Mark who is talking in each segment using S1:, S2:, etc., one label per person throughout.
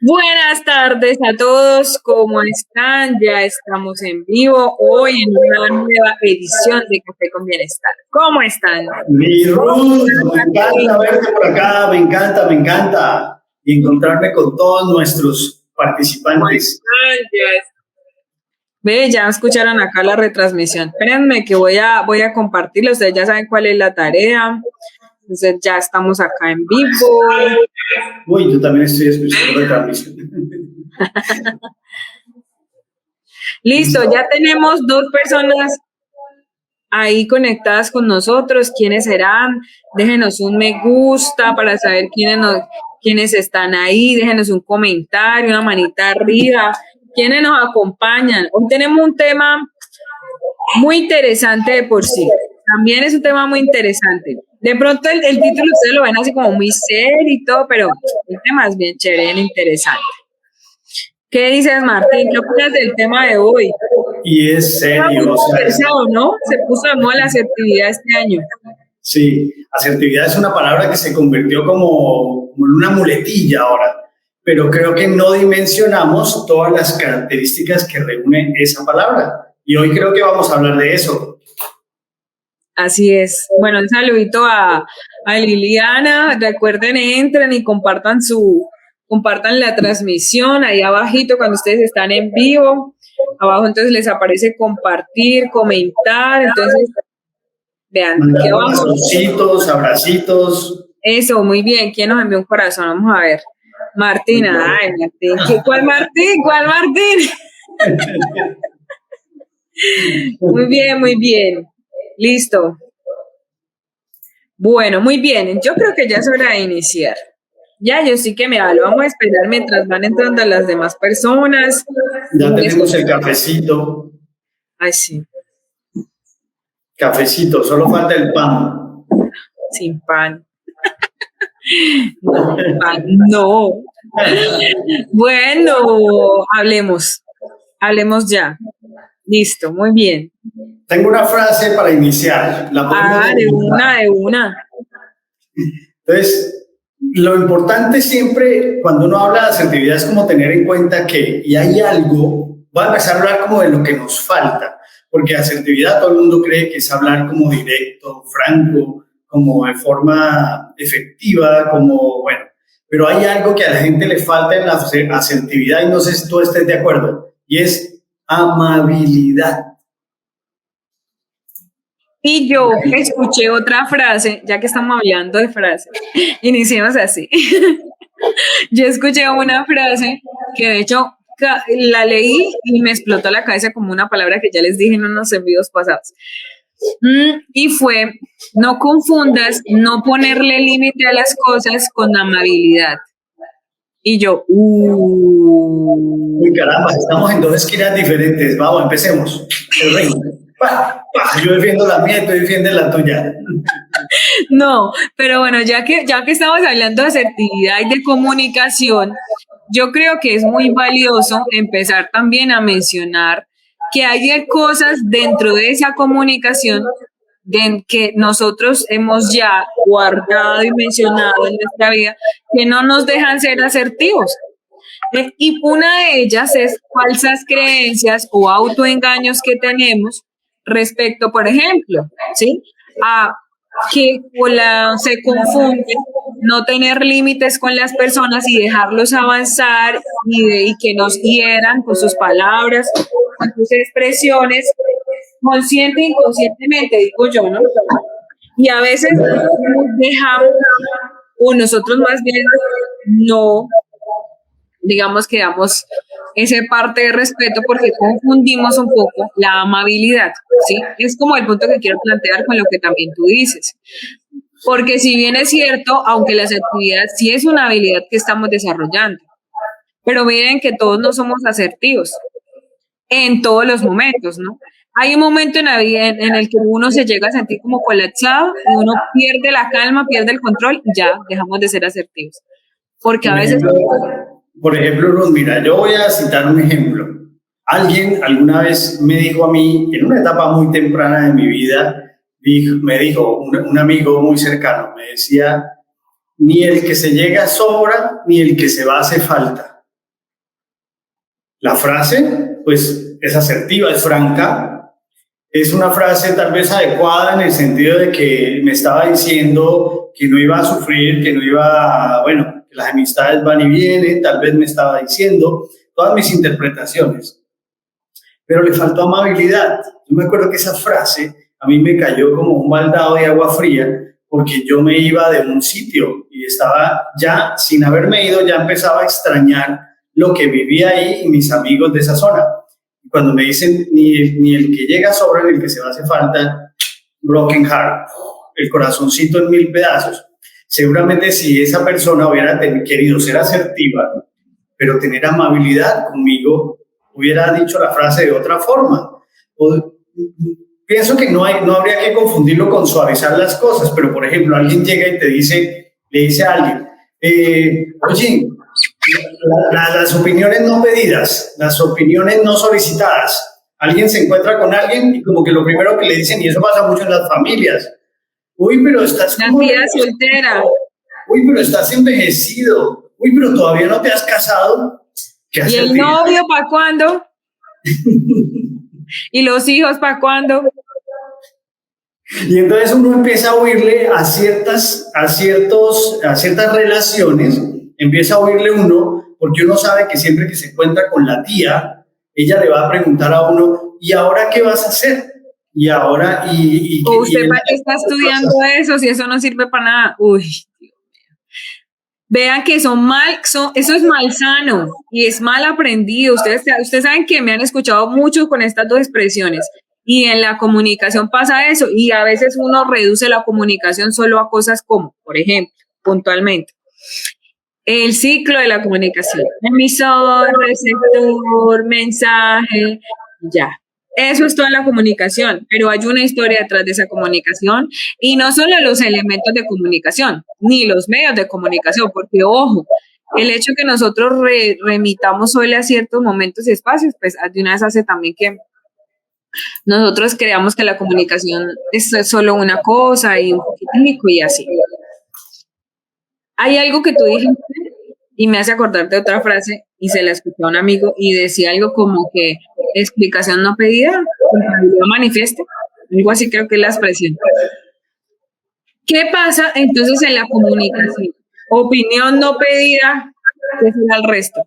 S1: Buenas tardes a todos, ¿cómo están? Ya estamos en vivo hoy en una nueva edición de Café con Bienestar. ¿Cómo están?
S2: Mi Ruth, me encanta verte por acá, me encanta y encontrarme con todos nuestros participantes.
S1: Ve, ya escucharon acá la retransmisión. Espérenme que voy a compartirlo, ustedes ya saben cuál es la tarea. Entonces ya estamos acá en vivo.
S2: Uy, yo también estoy escuchando la transmisión.
S1: Listo, ya tenemos 2 personas ahí conectadas con nosotros. ¿Quiénes serán? Déjenos un me gusta para saber quiénes están ahí. Déjenos un comentario, una manita arriba. ¿Quiénes nos acompañan? Hoy tenemos un tema muy interesante de por sí. También es un tema muy interesante. De pronto el título ustedes lo ven así como muy serio y todo, pero el tema es bien chévere, bien interesante. ¿Qué dices, Martín? ¿Qué opinas del tema de hoy?
S2: Y es serio,
S1: ¿no? Se puso de moda la asertividad este año.
S2: Sí, asertividad es una palabra que se convirtió como en una muletilla ahora, pero creo que no dimensionamos todas las características que reúne esa palabra. Y hoy creo que vamos a hablar de eso.
S1: Así es. Bueno, un saludito a Liliana. Recuerden, entren y compartan la transmisión ahí abajito cuando ustedes están en vivo. Abajo entonces les aparece compartir, comentar. Entonces, vean, aquí abajo.
S2: Abracitos.
S1: Eso, muy bien. ¿Quién nos envió un corazón? Vamos a ver. Martina, ay, Martín. ¿Cuál Martín? ¿Cuál Martín? Muy bien, muy bien. Listo. Bueno, muy bien. Yo creo que ya es hora de iniciar. Ya, yo sí que me hablo. Vamos a esperar mientras van entrando las demás personas.
S2: Ya tenemos el cafecito.
S1: Ay, sí.
S2: Cafecito, solo falta el pan.
S1: Sin pan. No, pan, no. Bueno, hablemos ya. Listo, muy bien.
S2: Tengo una frase para iniciar.
S1: De una.
S2: Entonces, lo importante siempre cuando uno habla de asertividad es como tener en cuenta que y hay algo, voy a empezar a hablar como de lo que nos falta, porque asertividad todo el mundo cree que es hablar como directo, franco, como de forma efectiva, como bueno, pero hay algo que a la gente le falta en la asertividad y no sé si tú estés de acuerdo, y es amabilidad.
S1: Y yo escuché otra frase, ya que estamos hablando de frases, iniciemos así. Yo escuché una frase que de hecho la leí y me explotó la cabeza como una palabra que ya les dije en unos envíos pasados. Y fue, no confundas no ponerle límite a las cosas con amabilidad. Y yo,
S2: Uy, caramba, estamos en 2 esquinas diferentes. Vamos, empecemos. El reino. Yo defiendo la mía y tú defiendes la tuya.
S1: No, pero bueno, ya que estamos hablando de asertividad y de comunicación, yo creo que es muy valioso empezar también a mencionar que hay cosas dentro de esa comunicación que nosotros hemos ya guardado y mencionado en nuestra vida que no nos dejan ser asertivos. Y una de ellas es falsas creencias o autoengaños que tenemos respecto, por ejemplo, ¿sí? A que se confunde no tener límites con las personas y dejarlos avanzar y que nos hieran con sus palabras, con sus expresiones, consciente e inconscientemente, digo yo, ¿no? Y a veces nos dejamos, o nosotros más bien no, digamos que damos esa parte de respeto porque confundimos un poco la amabilidad, ¿sí? Es como el punto que quiero plantear con lo que también tú dices. Porque si bien es cierto, aunque la asertividad sí es una habilidad que estamos desarrollando, pero miren que todos no somos asertivos en todos los momentos, ¿no? Hay un momento en la vida en el que uno se llega a sentir como colapsado y uno pierde la calma, pierde el control y ya dejamos de ser asertivos. Porque a veces...
S2: Por ejemplo, Ruth, mira, yo voy a citar un ejemplo. Alguien alguna vez me dijo a mí, en una etapa muy temprana de mi vida, me dijo un amigo muy cercano, me decía, ni el que se llega sobra, ni el que se va hace falta. La frase, pues, es asertiva, es franca. Es una frase tal vez adecuada en el sentido de que me estaba diciendo que no iba a sufrir, que no iba a, bueno, que las amistades van y vienen, tal vez me estaba diciendo todas mis interpretaciones. Pero le faltó amabilidad. Yo me acuerdo que esa frase a mí me cayó como un baldado de agua fría, porque yo me iba de un sitio y estaba ya, sin haberme ido, ya empezaba a extrañar lo que vivía ahí y mis amigos de esa zona. Cuando me dicen, ni el que llega sobra, ni el que se va hace falta, broken heart, el corazoncito en 1000 pedazos. Seguramente si esa persona hubiera querido ser asertiva, pero tener amabilidad conmigo, hubiera dicho la frase de otra forma. Pienso que no habría que confundirlo con suavizar las cosas, pero por ejemplo, alguien llega y le dice a alguien, oye, las opiniones no pedidas, las opiniones no solicitadas. Alguien se encuentra con alguien y como que lo primero que le dicen, y eso pasa mucho en las familias, uy, pero estás como...
S1: vida soltera.
S2: Uy, pero estás envejecido. Uy, pero todavía no te has casado.
S1: ¿Y el novio para cuándo? ¿Y los hijos para cuándo?
S2: Y entonces uno empieza a oírle a ciertas relaciones, empieza a oírle uno, porque uno sabe que siempre que se encuentra con la tía, ella le va a preguntar a uno, ¿y ahora qué vas a hacer? Y ahora,
S1: ¿O usted para qué está estudiando eso si eso no sirve para nada? Uy, Dios mío. Vean que eso es malsano y es mal aprendido. Ustedes saben que me han escuchado mucho con estas dos expresiones. Y en la comunicación pasa eso, y a veces uno reduce la comunicación solo a cosas como, por ejemplo, puntualmente, el ciclo de la comunicación: emisor, receptor, mensaje, ya. Eso es toda la comunicación, pero hay una historia detrás de esa comunicación, y no solo los elementos de comunicación, ni los medios de comunicación, porque, ojo, el hecho que nosotros remitamos solo a ciertos momentos y espacios, pues de una vez hace también que nosotros creamos que la comunicación es solo una cosa y un poquitico y así. Hay algo que tú dijiste y me hace acordar de otra frase, y se la escuché a un amigo y decía algo como que explicación no pedida, culpabilidad manifiesta, algo así creo que es la expresión. ¿Qué pasa entonces en la comunicación? Opinión no pedida, ¿qué será el resto?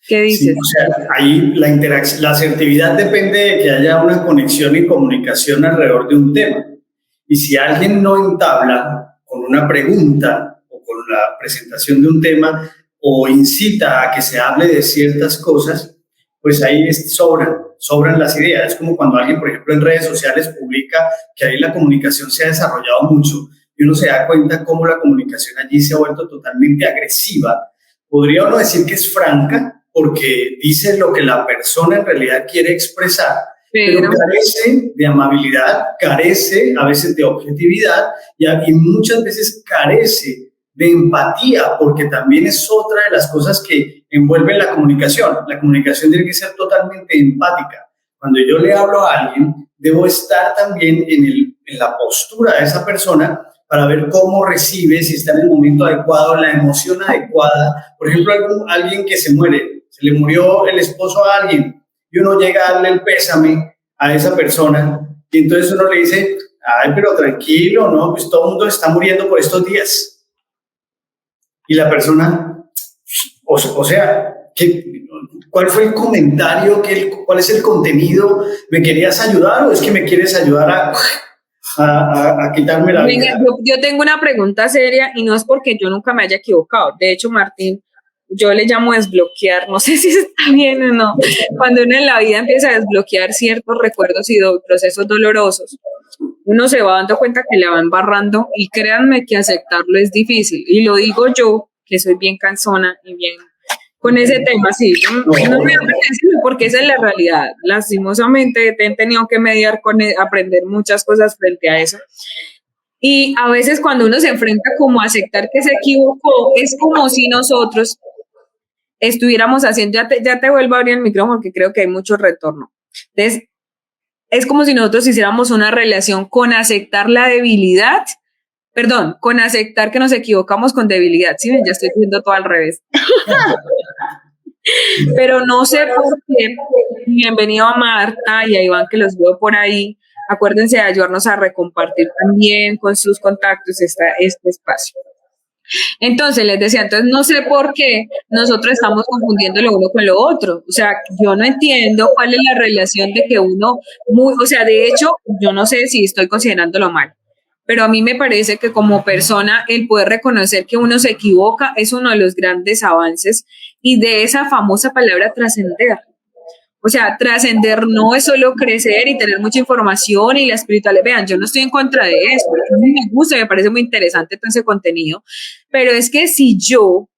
S1: ¿Qué dices?
S2: Sí, o sea, ahí la asertividad depende de que haya una conexión y comunicación alrededor de un tema. Y si alguien no entabla con una pregunta o con la presentación de un tema o incita a que se hable de ciertas cosas, pues ahí sobran las ideas. Es como cuando alguien, por ejemplo, en redes sociales publica que ahí la comunicación se ha desarrollado mucho y uno se da cuenta cómo la comunicación allí se ha vuelto totalmente agresiva. Podría uno decir que es franca, porque dice lo que la persona en realidad quiere expresar, pero carece de amabilidad, carece a veces de objetividad y muchas veces carece de empatía, porque también es otra de las cosas que envuelven la comunicación. La comunicación tiene que ser totalmente empática. Cuando yo le hablo a alguien, debo estar también en la postura de esa persona para ver cómo recibe, si está en el momento adecuado, la emoción adecuada. Por ejemplo, alguien que se muere, se le murió el esposo a alguien y uno llega a darle el pésame a esa persona y entonces uno le dice, ay, pero tranquilo, ¿no? Pues todo el mundo está muriendo por estos días. Y la persona, o sea, ¿cuál fue el comentario? ¿Cuál es el contenido? ¿Me querías ayudar o es que me quieres ayudar a quitarme la vida?
S1: Yo tengo una pregunta seria y no es porque yo nunca me haya equivocado. De hecho, Martín, yo le llamo desbloquear, no sé si está bien o no. Cuando uno en la vida empieza a desbloquear ciertos recuerdos y procesos dolorosos, uno se va dando cuenta que le va embarrando, y créanme que aceptarlo es difícil. Y lo digo yo, que soy bien cansona y bien con ese tema, sí. No me apetece porque esa es la realidad. Lastimosamente he tenido que mediar con aprender muchas cosas frente a eso. Y a veces cuando uno se enfrenta como a aceptar que se equivocó, es como si nosotros estuviéramos haciendo, ya te vuelvo a abrir el micrófono porque creo que hay mucho retorno. Entonces, es como si nosotros hiciéramos una relación con aceptar la debilidad, perdón, con aceptar que nos equivocamos con debilidad. Sí, ven, ya estoy diciendo todo al revés. Pero no sé por qué. Bienvenido a Marta y a Iván, que los veo por ahí. Acuérdense de ayudarnos a recompartir también con sus contactos este espacio. Entonces, les decía, entonces no sé por qué nosotros estamos confundiendo lo uno con lo otro. O sea, yo no entiendo cuál es la relación de que uno, o sea, de hecho, yo no sé si estoy considerándolo mal, pero a mí me parece que como persona el poder reconocer que uno se equivoca es uno de los grandes avances y de esa famosa palabra trascender. O sea, trascender no es solo crecer y tener mucha información y la espiritualidad. Vean, yo no estoy en contra de eso. A mí me gusta, me parece muy interesante todo ese contenido. Pero es que si yo,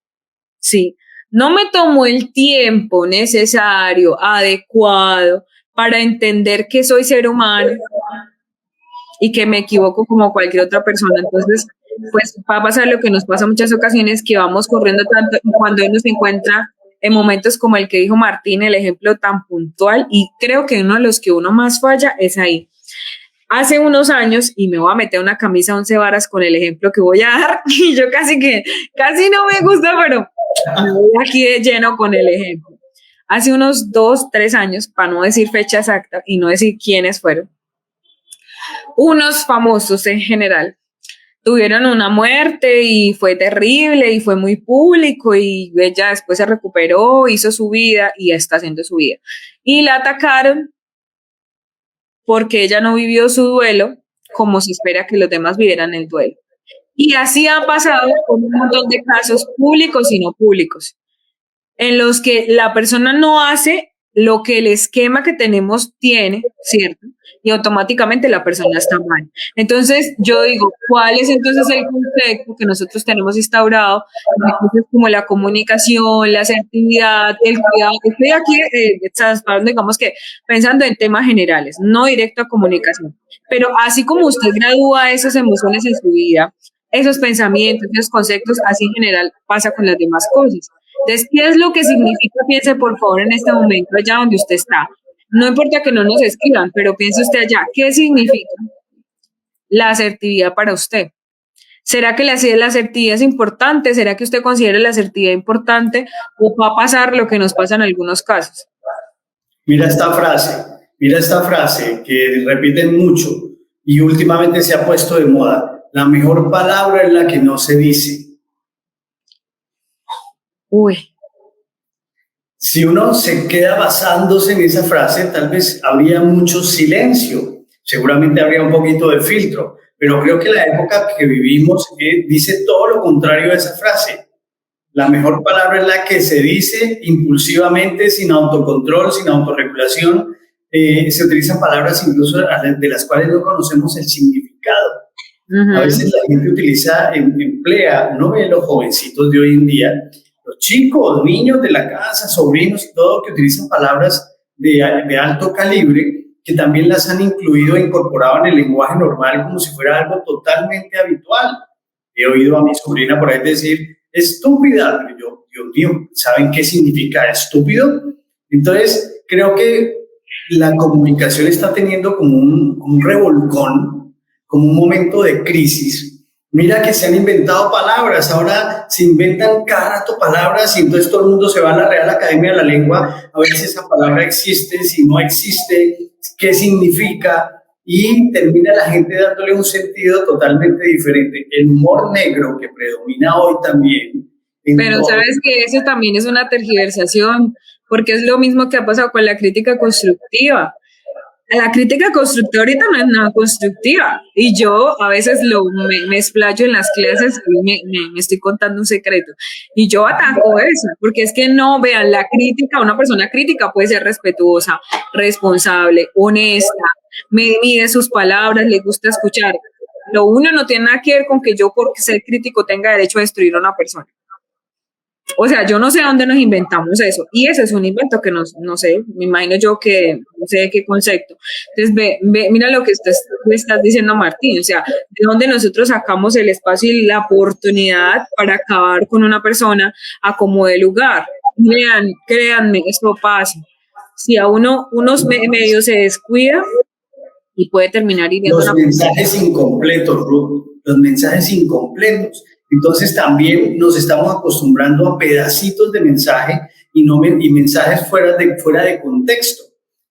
S1: sí, no me tomo el tiempo necesario, adecuado, para entender que soy ser humano y que me equivoco como cualquier otra persona, entonces, pues va a pasar lo que nos pasa en muchas ocasiones, que vamos corriendo tanto y cuando uno se encuentra en momentos como el que dijo Martín, el ejemplo tan puntual, y creo que uno de los que uno más falla es ahí. Hace unos años, y me voy a meter una camisa 11 varas con el ejemplo que voy a dar, y yo casi no me gusta, pero me voy aquí de lleno con el ejemplo. Hace unos 2, 3 años, para no decir fecha exacta y no decir quiénes fueron, unos famosos en general tuvieron una muerte y fue terrible y fue muy público y ella después se recuperó, hizo su vida y está haciendo su vida. Y la atacaron porque ella no vivió su duelo como se espera que los demás vivieran el duelo. Y así ha pasado con un montón de casos públicos y no públicos, en los que la persona no hace lo que el esquema que tenemos tiene, ¿cierto? Y automáticamente la persona está mal. Entonces, yo digo, ¿cuál es entonces el concepto que nosotros tenemos instaurado? Entonces, como la comunicación, la asertividad, el cuidado. Estoy aquí, digamos que pensando en temas generales, no directo a comunicación. Pero así como usted gradúa esas emociones en su vida, esos pensamientos, esos conceptos, así en general pasa con las demás cosas. Entonces, ¿qué es lo que significa? Piense, por favor, en este momento, allá donde usted está. No importa que no nos escriban, pero piense usted allá, ¿qué significa la asertividad para usted? ¿Será que la asertividad es importante? ¿Será que usted considera la asertividad importante? ¿O va a pasar lo que nos pasa en algunos casos?
S2: Mira esta frase que repiten mucho y últimamente se ha puesto de moda. La mejor palabra es la que no se dice.
S1: Uy.
S2: Si uno se queda basándose en esa frase, tal vez habría mucho silencio, seguramente habría un poquito de filtro, pero creo que la época que vivimos dice todo lo contrario de esa frase. La mejor palabra es la que se dice impulsivamente, sin autocontrol, sin autorregulación. Se utilizan palabras incluso de las cuales no conocemos el significado. A veces la gente emplea, no ve los jovencitos de hoy en día, los chicos, niños de la casa, sobrinos y todo, que utilizan palabras de alto calibre, que también las han incluido e incorporado en el lenguaje normal como si fuera algo totalmente habitual. He oído a mi sobrina por ahí decir, estúpida, pero yo, Dios mío, ¿saben qué significa estúpido? Entonces, creo que la comunicación está teniendo como un revolcón, como un momento de crisis. Mira que se han inventado palabras, ahora se inventan cada rato palabras y entonces todo el mundo se va a la Real Academia de la Lengua a ver si esa palabra existe, si no existe, qué significa, y termina la gente dándole un sentido totalmente diferente. El humor negro que predomina hoy también.
S1: Pero sabes que eso también es una tergiversación, porque es lo mismo que ha pasado con la crítica constructiva. La crítica constructiva ahorita no es nada constructiva y yo a veces me explayo en las clases y me estoy contando un secreto y yo ataco eso, porque es que no, vean, la crítica, una persona crítica puede ser respetuosa, responsable, honesta, mide sus palabras, le gusta escuchar. Lo uno no tiene nada que ver con que yo por ser crítico tenga derecho a destruir a una persona. O sea, yo no sé dónde nos inventamos eso. Y ese es un invento que no sé, me imagino yo que no sé de qué concepto. Entonces, mira lo que le estás diciendo, Martín. O sea, de dónde nosotros sacamos el espacio y la oportunidad para acabar con una persona a como de lugar. Vean, créanme, esto pasa. Si a unos medios se descuida y puede terminar hiriendo
S2: los mensajes incompletos, Ruth. los mensajes incompletos. Entonces también nos estamos acostumbrando a pedacitos de mensaje y mensajes fuera de contexto.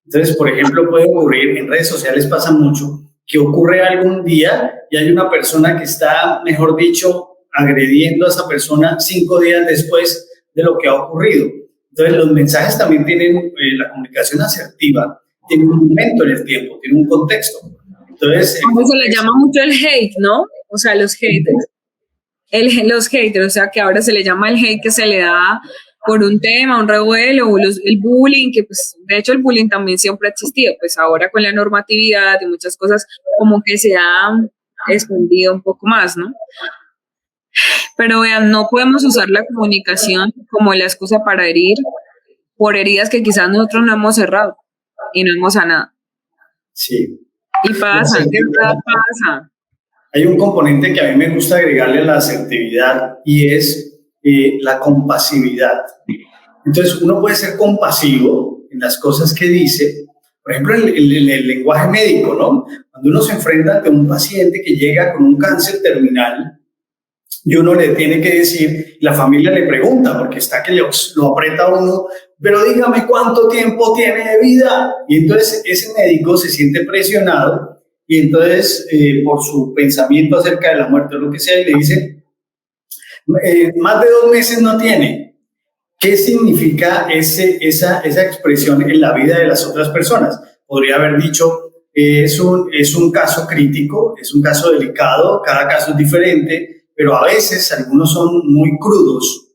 S2: Entonces, por ejemplo, puede ocurrir, en redes sociales pasa mucho, que ocurre algún día y hay una persona que está, mejor dicho, agrediendo a esa persona 5 días después de lo que ha ocurrido. Entonces, los mensajes también tienen, la comunicación asertiva, tiene un momento en el tiempo, tiene un contexto. Entonces,
S1: se le llama mucho el hate, ¿no? O sea, los haters. Los haters, o sea, que ahora se le llama el hate que se le da por un tema, un revuelo, o el bullying, que pues de hecho el bullying también siempre ha existido, pues ahora con la normatividad y muchas cosas como que se ha escondido un poco más, ¿no? Pero vean, no podemos usar la comunicación como la excusa para herir por heridas que quizás nosotros no hemos cerrado y no hemos sanado.
S2: Sí.
S1: Y pasa, de verdad pasa.
S2: Hay un componente que a mí me gusta agregarle a la asertividad y es la compasividad. Entonces, uno puede ser compasivo en las cosas que dice, por ejemplo, en el lenguaje médico, ¿no? Cuando uno se enfrenta ante un paciente que llega con un cáncer terminal y uno le tiene que decir, la familia le pregunta, porque está que lo aprieta a uno, pero dígame cuánto tiempo tiene de vida. Y entonces ese médico se siente presionado y entonces por su pensamiento acerca de la muerte o lo que sea, y le dice, más de 2 meses no tiene. ¿Qué significa esa expresión en la vida de las otras personas? Podría haber dicho, es un caso crítico, es un caso delicado, cada caso es diferente, pero a veces algunos son muy crudos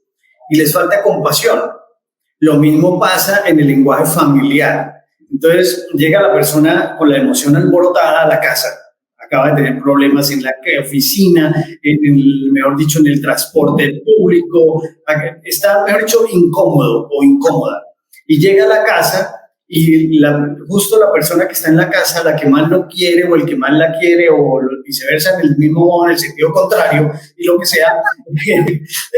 S2: y les falta compasión. Lo mismo pasa en el lenguaje familiar. Entonces llega la persona con la emoción alborotada a la casa, acaba de tener problemas en la oficina, mejor dicho, en el transporte público, está, mejor dicho, incómodo o incómoda. Y llega a la casa y justo la persona que está en la casa, la que más lo quiere o el que más la quiere o viceversa, en el mismo modo, en el sentido contrario, y lo que sea,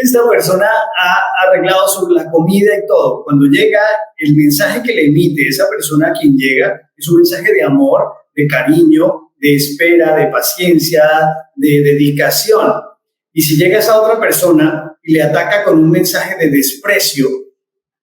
S2: esta persona ha arreglado la comida y todo. Cuando llega, el mensaje que le emite esa persona a quien llega es un mensaje de amor, de cariño, de espera, de paciencia, de dedicación. Y si llega esa otra persona y le ataca con un mensaje de desprecio,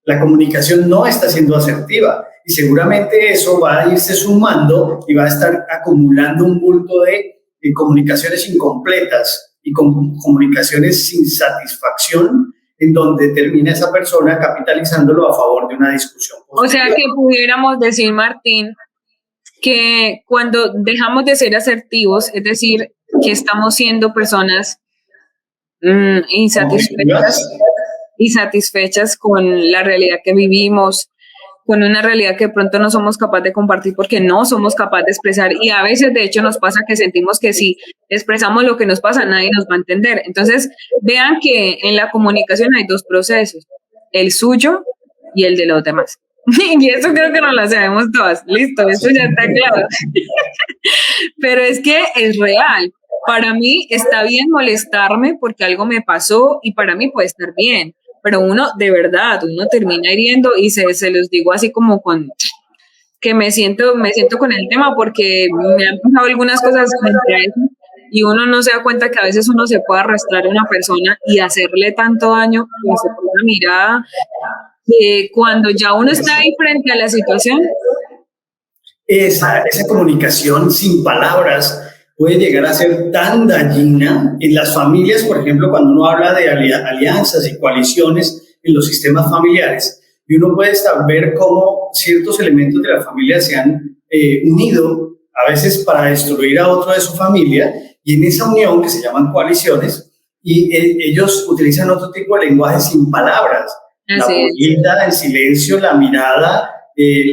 S2: la comunicación no está siendo asertiva y seguramente eso va a irse sumando y va a estar acumulando un bulto de comunicaciones incompletas y comunicaciones sin satisfacción, en donde termina esa persona capitalizándolo a favor de una discusión positiva.
S1: O sea que pudiéramos decir, Martín, que cuando dejamos de ser asertivos, es decir, que estamos siendo personas insatisfechas con la realidad que vivimos, con una realidad que de pronto no somos capaces de compartir porque no somos capaces de expresar, y a veces de hecho nos pasa que sentimos que si expresamos lo que nos pasa nadie nos va a entender. Entonces vean que en la comunicación hay 2 procesos, el suyo y el de los demás. Y eso creo que nos lo sabemos todas. Listo, eso ya está claro. Pero es que es real. Para mí está bien molestarme porque algo me pasó y para mí puede estar bien. Pero uno, de verdad, uno termina hiriendo y se los digo así como que me siento con el tema porque me han pasado algunas cosas frente a eso y uno no se da cuenta que a veces uno se puede arrastrar a una persona y hacerle tanto daño con una mirada. Cuando ya uno está ahí frente a la situación.
S2: Esa comunicación sin palabras puede llegar a ser tan dañina en las familias, por ejemplo, cuando uno habla de alianzas y coaliciones en los sistemas familiares, y uno puede ver cómo ciertos elementos de la familia se han unido, a veces para destruir a otro de su familia, y en esa unión, que se llaman coaliciones, y ellos utilizan otro tipo de lenguaje sin palabras. La pollita, el silencio, la mirada,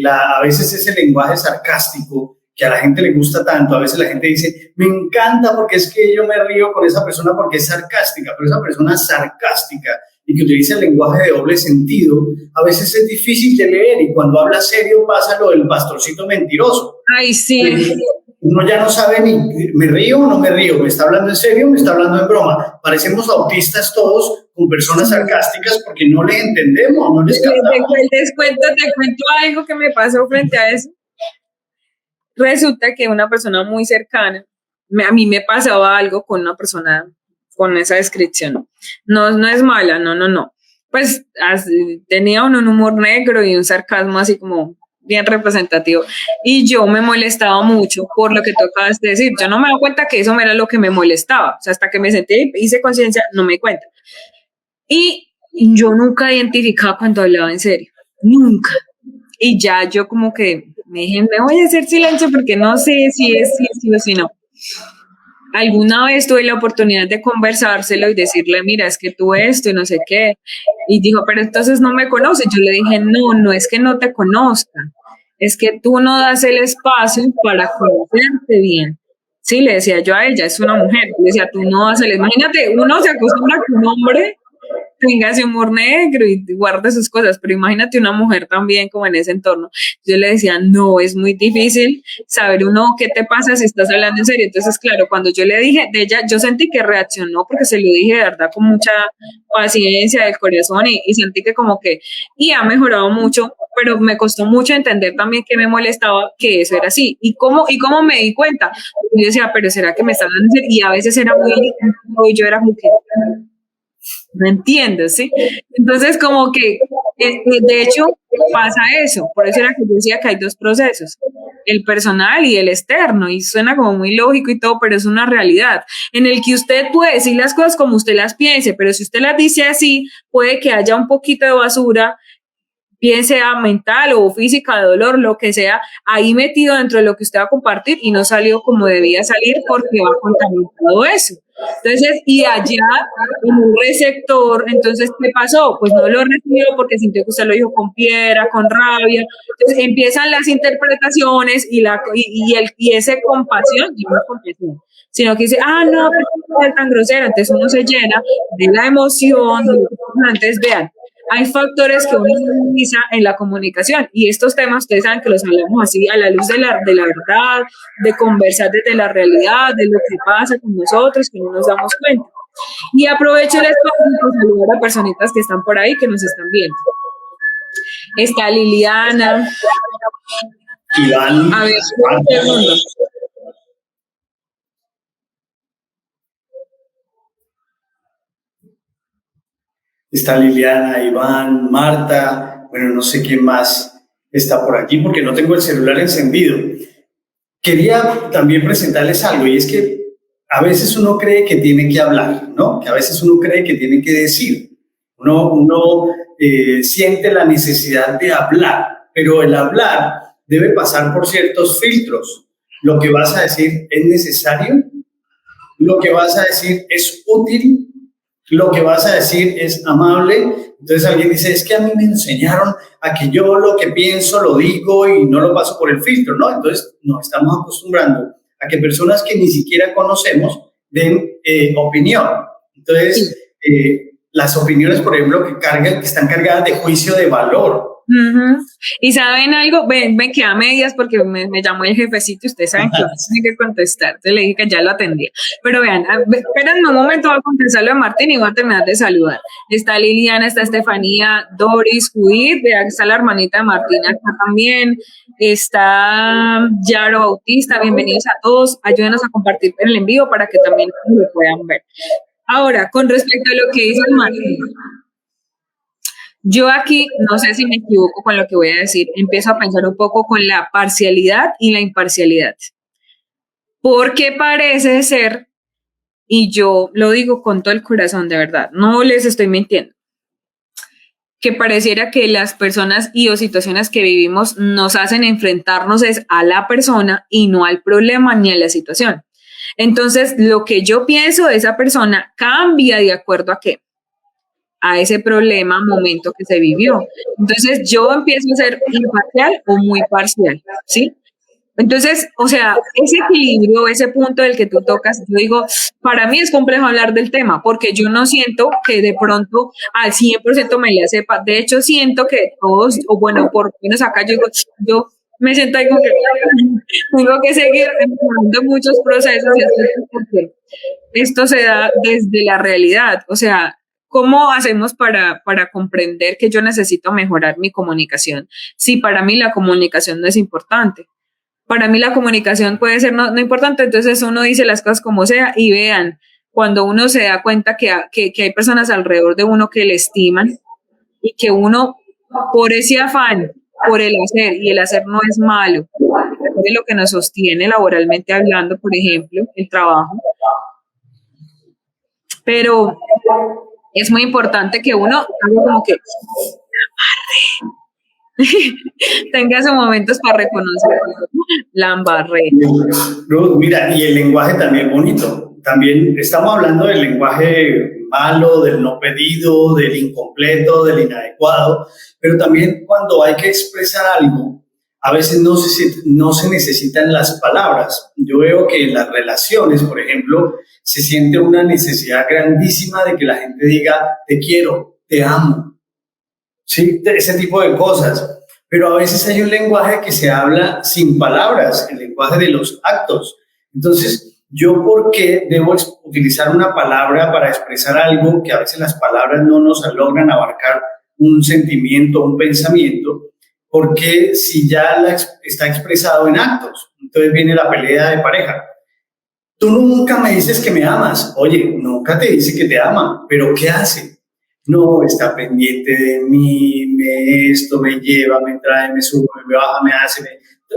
S2: a veces ese lenguaje sarcástico que a la gente le gusta tanto. A veces la gente dice, me encanta porque es que yo me río con esa persona porque es sarcástica, pero esa persona sarcástica y que utiliza el lenguaje de doble sentido, a veces es difícil de leer y cuando habla serio pasa lo del pastorcito mentiroso.
S1: Ay, sí.
S2: Uno ya no sabe ni me río o no me río, me está hablando en serio o me está hablando en broma. Parecemos autistas todos con personas sarcásticas porque no le entendemos, no les captamos.
S1: Te cuento algo que me pasó frente a eso. Resulta que una persona muy cercana a mí me pasaba algo con una persona con esa descripción. No es mala, no. Pues tenía un humor negro y un sarcasmo así como bien representativo. Y yo me molestaba mucho por lo que tú acabas de decir. Yo no me daba cuenta que eso era lo que me molestaba. O sea, hasta que me senté y hice conciencia, no me di cuenta. Y yo nunca identificaba cuando hablaba en serio. Nunca. Y ya yo como que me dije, me voy a hacer silencio porque no sé si es sí o si no. Alguna vez tuve la oportunidad de conversárselo y decirle, mira, es que tú esto y no sé qué. Y dijo, pero entonces no me conoces. Yo le dije, no es que no te conozca, es que tú no das el espacio para conocerte bien. Sí, le decía yo a ella, es una mujer. Le decía, tú no das el... Imagínate, uno se acostumbra a que un hombre tenga ese humor negro y guarde sus cosas, pero imagínate una mujer también como en ese entorno. Yo le decía, no, es muy difícil saber uno qué te pasa si estás hablando en serio. Entonces, claro, cuando yo le dije de ella, yo sentí que reaccionó porque se lo dije de verdad con mucha paciencia del corazón y sentí que como que, y ha mejorado mucho, pero me costó mucho entender también que me molestaba que eso era así. ¿Y cómo me di cuenta? Yo decía, pero ¿será que me están hablando en serio? Y a veces era muy, y yo era como que, no entiendo, ¿sí? Entonces, como que, de hecho, pasa eso. Por eso era que yo decía que hay dos procesos, el personal y el externo, y suena como muy lógico y todo, pero es una realidad, en el que usted puede decir las cosas como usted las piense, pero si usted las dice así, puede que haya un poquito de basura, bien sea mental o física, de dolor, lo que sea, ahí metido dentro de lo que usted va a compartir y no salió como debía salir porque va contaminado eso. Entonces, y allá, en un receptor, entonces, ¿qué pasó? Pues no lo recibió porque sintió que usted lo dijo con piedra, con rabia. Entonces, empiezan las interpretaciones y ese compasión, y no es compasión, sino que dice, no, pero es tan grosero. Entonces, uno se llena de la emoción. Antes, vean, hay factores que uno utiliza en la comunicación y estos temas ustedes saben que los hablamos así a la luz de la verdad, de conversar desde la realidad, de lo que pasa con nosotros, que no nos damos cuenta. Y aprovecho el espacio para saludar a personitas que están por ahí, que nos están viendo. Está Liliana.
S2: Iván.
S1: A ver, un segundo.
S2: Está Liliana, Iván, Marta, bueno, no sé quién más está por aquí porque no tengo el celular encendido. Quería también presentarles algo y es que a veces uno cree que tiene que hablar, ¿no? Que a veces uno cree que tiene que decir. Uno siente la necesidad de hablar, pero el hablar debe pasar por ciertos filtros. Lo que vas a decir es necesario, lo que vas a decir es útil, lo que vas a decir es amable. Entonces alguien dice, es que a mí me enseñaron a que yo lo que pienso lo digo y no lo paso por el filtro, ¿no? Entonces nos estamos acostumbrando a que personas que ni siquiera conocemos den opinión. Entonces, las opiniones, por ejemplo, que están cargadas de juicio de valor.
S1: Y saben algo, ven que a medias porque me llamó el jefecito y ustedes saben que tiene que contestar, entonces le dije que ya lo atendía, pero vean, espérenme un momento, voy a contestar lo de Martín y voy a terminar de saludar. Está Liliana, está Estefanía, Doris, Judith, vean, está la hermanita de Martín acá también, está Yaro Bautista, bienvenidos a todos, ayúdenos a compartir el envío para que también lo puedan ver. Ahora, con respecto a lo que dice Martín, yo aquí, no sé si me equivoco con lo que voy a decir, empiezo a pensar un poco con la parcialidad y la imparcialidad. Porque parece ser, y yo lo digo con todo el corazón, de verdad, no les estoy mintiendo, que pareciera que las personas y o situaciones que vivimos nos hacen enfrentarnos es a la persona y no al problema ni a la situación. Entonces, lo que yo pienso de esa persona cambia de acuerdo a qué, a ese problema, momento que se vivió. Entonces yo empiezo a ser imparcial o muy parcial, ¿sí? Entonces, o sea, ese equilibrio, ese punto del que tú tocas, yo digo, para mí es complejo hablar del tema, porque yo no siento que de pronto al 100% me la sepa. De hecho, siento que todos, o bueno, por lo menos acá yo me siento ahí como que tengo que seguir empujando muchos procesos y así, porque esto se da desde la realidad, o sea, ¿cómo hacemos para comprender que yo necesito mejorar mi comunicación? Si para mí la comunicación no es importante. para mí la comunicación puede ser no importante, entonces uno dice las cosas como sea y vean, cuando uno se da cuenta que hay personas alrededor de uno que le estiman y que uno, por ese afán, por el hacer, y el hacer no es malo, es lo que nos sostiene laboralmente hablando, por ejemplo, el trabajo, pero es muy importante que uno haga como que tenga esos momentos para reconocer la embarré.
S2: Ruth, mira, y el lenguaje también bonito. También estamos hablando del lenguaje malo, del no pedido, del incompleto, del inadecuado, pero también cuando hay que expresar algo, a veces no se necesitan las palabras. Yo veo que en las relaciones, por ejemplo, se siente una necesidad grandísima de que la gente diga, te quiero, te amo. Sí, ese tipo de cosas. Pero a veces hay un lenguaje que se habla sin palabras, el lenguaje de los actos. Entonces, ¿yo por qué debo utilizar una palabra para expresar algo que a veces las palabras no nos logran abarcar un sentimiento, un pensamiento? Porque si ya está expresado en actos, entonces viene la pelea de pareja. Tú nunca me dices que me amas. Oye, nunca te dice que te ama, pero ¿qué hace? No, está pendiente de mí, me lleva, me trae, me sube, me baja, me hace.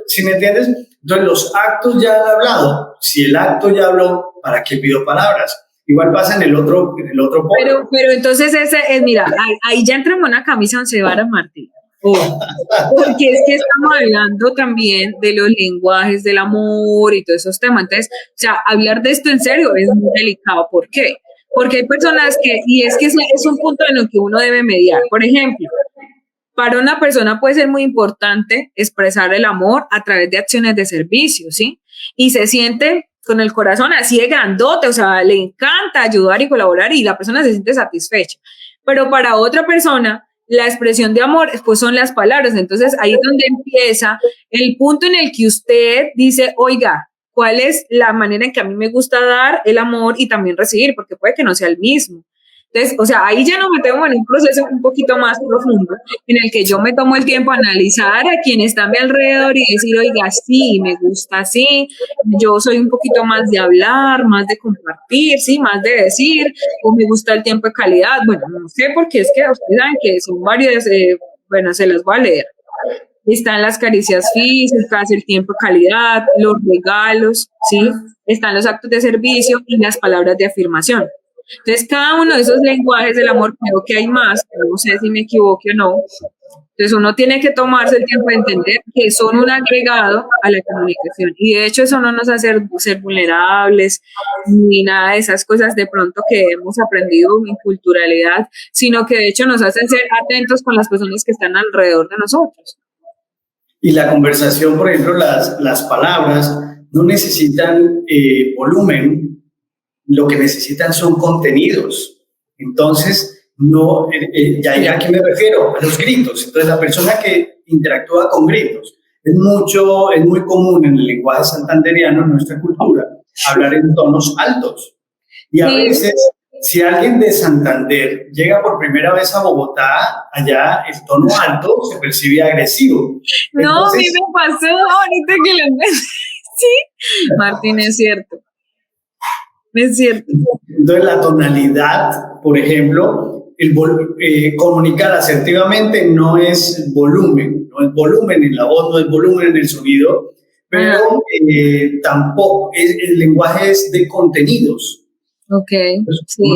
S2: ¿Sí me entiendes? Entonces los actos ya han hablado. Si el acto ya habló, ¿para qué pido palabras? Igual pasa en el otro polo.
S1: Pero entonces mira, ahí ya entra en una camisa once varas, Martín. Porque es que estamos hablando también de los lenguajes del amor y todos esos temas. Entonces, o sea, hablar de esto en serio es muy delicado. ¿Por qué? Porque hay personas y es que es un punto en el que uno debe mediar. Por ejemplo, para una persona puede ser muy importante expresar el amor a través de acciones de servicio, ¿sí? Y se siente con el corazón así de grandote, o sea, le encanta ayudar y colaborar y la persona se siente satisfecha. Pero para otra persona, la expresión de amor, pues son las palabras. Entonces, ahí es donde empieza el punto en el que usted dice, oiga, ¿cuál es la manera en que a mí me gusta dar el amor y también recibir? Porque puede que no sea el mismo. Entonces, o sea, ahí ya nos metemos en un proceso un poquito más profundo, en el que yo me tomo el tiempo a analizar a quien está a mi alrededor y decir, oiga, sí, me gusta así, yo soy un poquito más de hablar, más de compartir, sí, más de decir, o me gusta el tiempo de calidad. Bueno, no sé, porque es que ustedes saben que son varias, bueno, se las voy a leer. Están las caricias físicas, el tiempo de calidad, los regalos, ¿sí? Están los actos de servicio y las palabras de afirmación. Entonces, cada uno de esos lenguajes del amor, creo que hay más, no sé si me equivoque o no. Entonces, uno tiene que tomarse el tiempo de entender que son un agregado a la comunicación. Y de hecho, eso no nos hace ser vulnerables ni nada de esas cosas de pronto que hemos aprendido en culturalidad, sino que de hecho nos hacen ser atentos con las personas que están alrededor de nosotros.
S2: Y la conversación, por ejemplo, las palabras no necesitan volumen, lo que necesitan son contenidos. Entonces, no, ya a qué me refiero, a los gritos. Entonces, la persona que interactúa con gritos, es muy común en el lenguaje santanderiano, en nuestra cultura, hablar en tonos altos. Y a veces, si alguien de Santander llega por primera vez a Bogotá, allá el tono alto se percibe agresivo.
S1: No, a mí me pasó ahorita que lo ves. Sí, Martín, es cierto. Es cierto.
S2: Entonces, la tonalidad, por ejemplo, comunicar asertivamente no es volumen en la voz, no es volumen en el sonido, pero tampoco, el lenguaje es de contenidos.
S1: Ok, sí,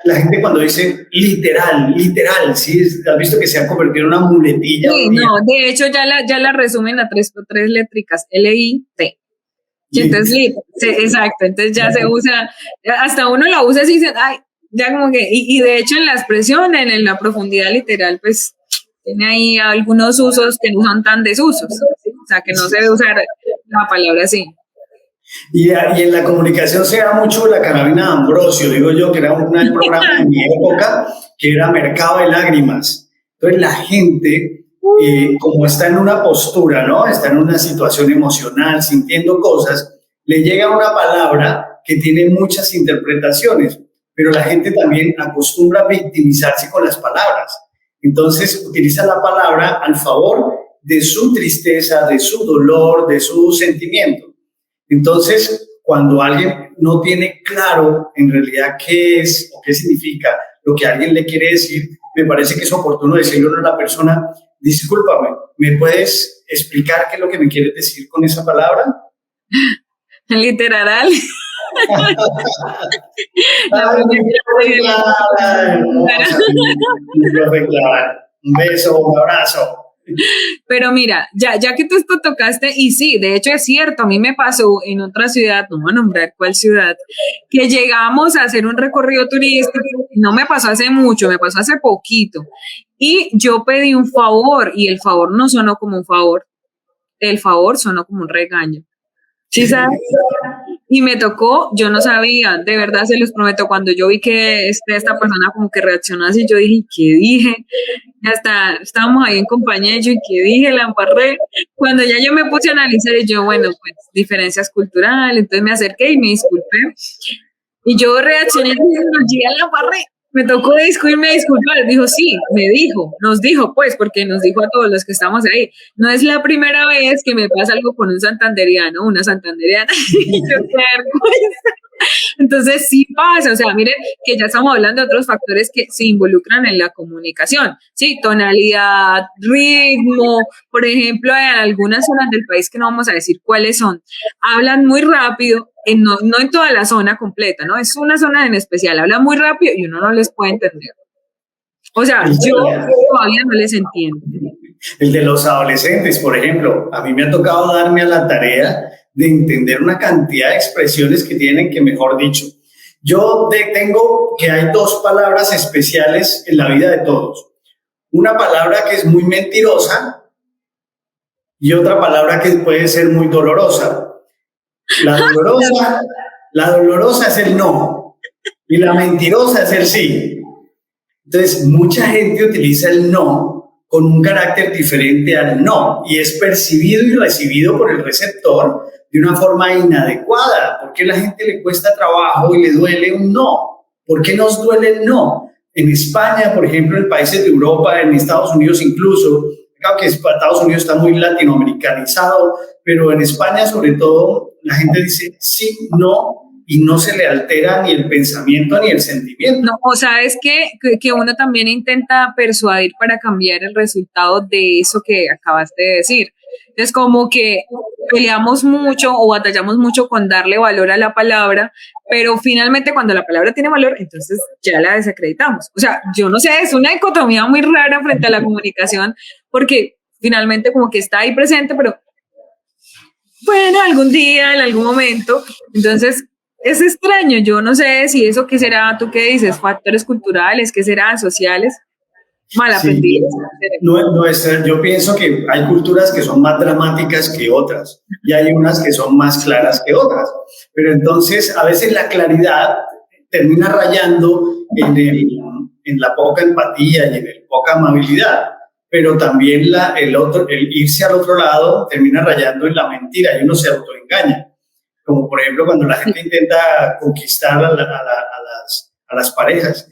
S2: la gente cuando dice literal, ¿sí? ¿Has visto que se ha convertido en una muletilla?
S1: Sí, no, de hecho ya la resumen a tres létricas, L-I-T. Entonces, sí, exacto, entonces ya se usa, hasta uno la usa así, ay, ya como que, y de hecho en la expresión, en la profundidad literal, pues tiene ahí algunos usos que no son tan desusos, ¿sí? O sea, que no se debe usar la palabra así.
S2: Y en la comunicación se da mucho la carabina de Ambrosio, digo yo, que era un programa en mi época, que era Mercado de Lágrimas. Entonces la gente, como está en una postura, ¿no? Está en una situación emocional, sintiendo cosas, le llega una palabra que tiene muchas interpretaciones, pero la gente también acostumbra a victimizarse con las palabras. Entonces utiliza la palabra al favor de su tristeza, de su dolor, de su sentimiento. Entonces, cuando alguien no tiene claro en realidad qué es o qué significa lo que alguien le quiere decir, me parece que es oportuno decirle a la persona, discúlpame, ¿me puedes explicar qué es lo que me quieres decir con esa palabra?
S1: Literal.
S2: Un beso, un abrazo.
S1: Pero mira, ya que tú esto tocaste, y sí, de hecho es cierto, a mí me pasó en otra ciudad, no voy a nombrar cuál ciudad, que llegamos a hacer un recorrido turístico, no me pasó hace mucho, me pasó hace poquito, y yo pedí un favor, y el favor no sonó como un favor, el favor sonó como un regaño. ¿Sí sabes? Y me tocó, yo no sabía, de verdad se los prometo, cuando yo vi que esta persona como que reaccionó así, yo dije, ¿qué dije? Hasta estábamos ahí en compañía, yo, ¿y qué dije? La embarré. Cuando ya yo me puse a analizar, y yo, bueno, pues diferencias culturales, entonces me acerqué y me disculpé. Y yo reaccioné y dije, no, ya la embarré. Me tocó disculpar. Dijo, sí, nos dijo, pues, porque nos dijo a todos los que estamos ahí. No es la primera vez que me pasa algo con un santanderiano, una santanderiana. Y yo, qué vergüenza. Entonces sí pasa, o sea, miren que ya estamos hablando de otros factores que se involucran en la comunicación, sí, tonalidad, ritmo, por ejemplo, en algunas zonas del país que no vamos a decir cuáles son, hablan muy rápido, no en toda la zona completa, ¿no? Es una zona en especial, hablan muy rápido y uno no les puede entender. O sea, yo todavía no les entiendo.
S2: El de los adolescentes, por ejemplo, a mí me ha tocado darme a la tarea de entender una cantidad de expresiones que tienen que, mejor dicho, yo tengo que hay dos palabras especiales en la vida de todos. Una palabra que es muy mentirosa y otra palabra que puede ser muy dolorosa. La dolorosa es el no y la mentirosa es el sí. Entonces, mucha gente utiliza el no con un carácter diferente al no y es percibido y recibido por el receptor de una forma inadecuada. ¿Por qué a la gente le cuesta trabajo y le duele un no? ¿Por qué nos duele el no? En España, por ejemplo, en países de Europa, en Estados Unidos incluso, claro que Estados Unidos está muy latinoamericanizado, pero en España sobre todo la gente dice sí, no, y no se le altera ni el pensamiento ni el sentimiento.
S1: No, o sea, es que uno también intenta persuadir para cambiar el resultado de eso que acabaste de decir. Es como que peleamos mucho o batallamos mucho con darle valor a la palabra, pero finalmente cuando la palabra tiene valor, entonces ya la desacreditamos. O sea, yo no sé, es una dicotomía muy rara frente a la comunicación, porque finalmente como que está ahí presente, pero bueno, algún día, en algún momento, entonces es extraño, yo no sé si eso qué será, tú qué dices, factores culturales, qué serán, sociales, mal aprendidos.
S2: Sí, yo pienso que hay culturas que son más dramáticas que otras y hay unas que son más claras que otras, pero entonces a veces la claridad termina rayando en la poca empatía y en el poca amabilidad, pero también el irse al otro lado termina rayando en la mentira y uno se autoengaña. Como por ejemplo cuando la gente intenta conquistar a las parejas.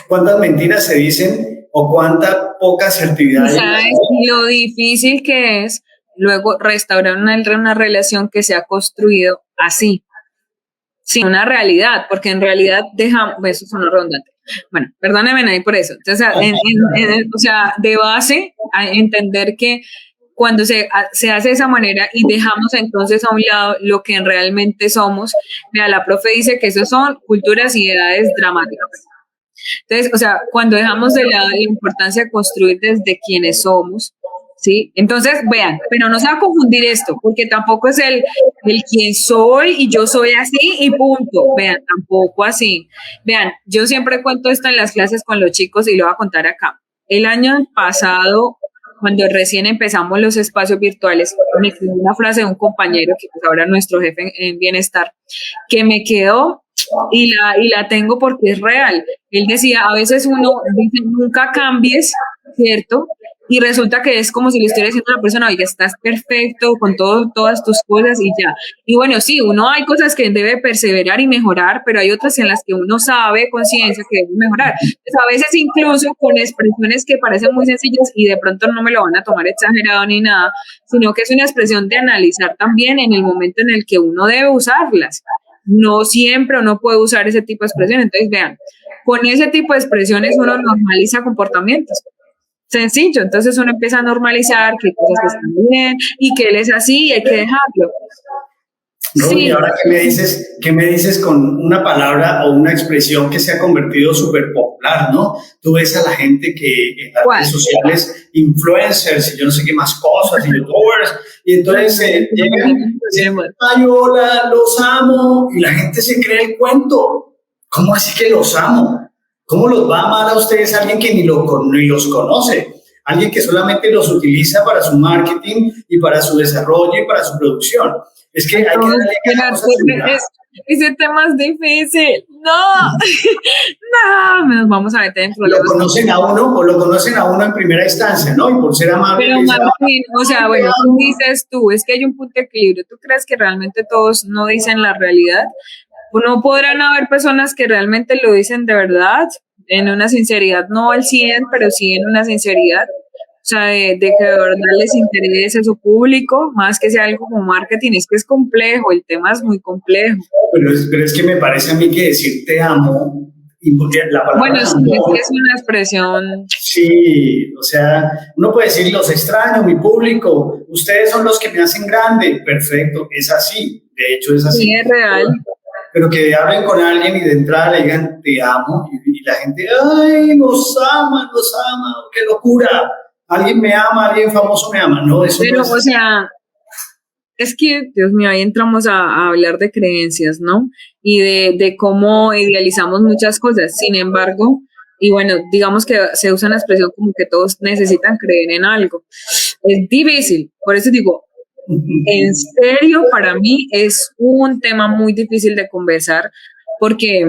S2: ¿Cuántas mentiras se dicen o cuánta poca asertividad hay?
S1: ¿Sabes lo difícil que es luego restaurar una relación que se ha construido así? Sin una realidad, porque en realidad dejamos, eso suena redundante. Bueno, perdónenme ahí por eso. Entonces, o sea, de base, a entender que cuando se hace de esa manera y dejamos entonces a un lado lo que realmente somos, mira, la profe dice que eso son culturas y edades dramáticas. Entonces, o sea, cuando dejamos de lado la importancia de construir desde quienes somos, ¿sí? Entonces, vean, pero no se va a confundir esto, porque tampoco es el quien soy y yo soy así y punto. Vean, tampoco así. Vean, yo siempre cuento esto en las clases con los chicos y lo voy a contar acá. El año pasado, cuando recién empezamos los espacios virtuales, me quedó una frase de un compañero, que es ahora nuestro jefe en bienestar, que me quedó y la tengo porque es real. Él decía, a veces uno dice, nunca cambies, ¿cierto? y resulta que es como si le estuviera diciendo a la persona, oye, estás perfecto con todas tus cosas y ya. Y bueno, sí, uno hay cosas que debe perseverar y mejorar, pero hay otras en las que uno sabe, conciencia, que debe mejorar. Pues a veces incluso con expresiones que parecen muy sencillas y de pronto no me lo van a tomar exagerado ni nada, sino que es una expresión de analizar también en el momento en el que uno debe usarlas. No siempre uno puede usar ese tipo de expresiones. Entonces, vean, con ese tipo de expresiones uno normaliza comportamientos. Sencillo, entonces uno empieza a normalizar que cosas están bien y que él es así y hay que dejarlo.
S2: ¿No? Y
S1: Sí,
S2: ahora, qué me dices con una palabra o una expresión que se ha convertido súper popular, ¿no? Tú ves a la gente que en las
S1: ¿cuál?
S2: redes sociales, influencers y yo no sé qué más cosas, y youtubers, y entonces llegan y dicen, ay, hola, los amo, y la gente se cree el cuento. ¿Cómo así que los amo? ¿Cómo los va a amar a ustedes alguien que ni los conoce? Alguien que solamente los utiliza para su marketing y para su desarrollo y para su producción. Es que hay que darle cosas
S1: ese tema es difícil. No, no, nos vamos a meter en
S2: lo
S1: problemas.
S2: conocen a uno o lo conocen a uno en primera instancia, ¿no? Y por ser amable.
S1: Pero Martín, o sea, bueno, tú dices tú, es que hay un punto de equilibrio. ¿Tú crees que realmente todos no dicen la realidad? No podrán haber personas que realmente lo dicen de verdad, en una sinceridad, no al 100, pero sí en una sinceridad. O sea, de que de verdad les interese su público, más que sea algo como marketing, es que es complejo, el tema es muy complejo.
S2: Pero es que me parece a mí que decir te amo, y la palabra
S1: Bueno, sí,
S2: amor,
S1: es una expresión.
S2: sí, o sea, uno puede decir los extraño, mi público, ustedes son los que me hacen grande, perfecto, es así, de hecho es
S1: Sí,
S2: así.
S1: es real.
S2: Pero que hablen con alguien y de entrada le digan te amo y la gente, ay, nos ama, qué locura. Alguien me ama, alguien famoso me ama. No, eso no
S1: Pero,
S2: es
S1: o
S2: así.
S1: sea, es que, Dios mío, ahí entramos a hablar de creencias, ¿no? Y de cómo idealizamos muchas cosas. Sin embargo, y bueno, digamos que se usa la expresión como que todos necesitan creer en algo. Es difícil, por eso digo, en serio, para mí es un tema muy difícil de conversar porque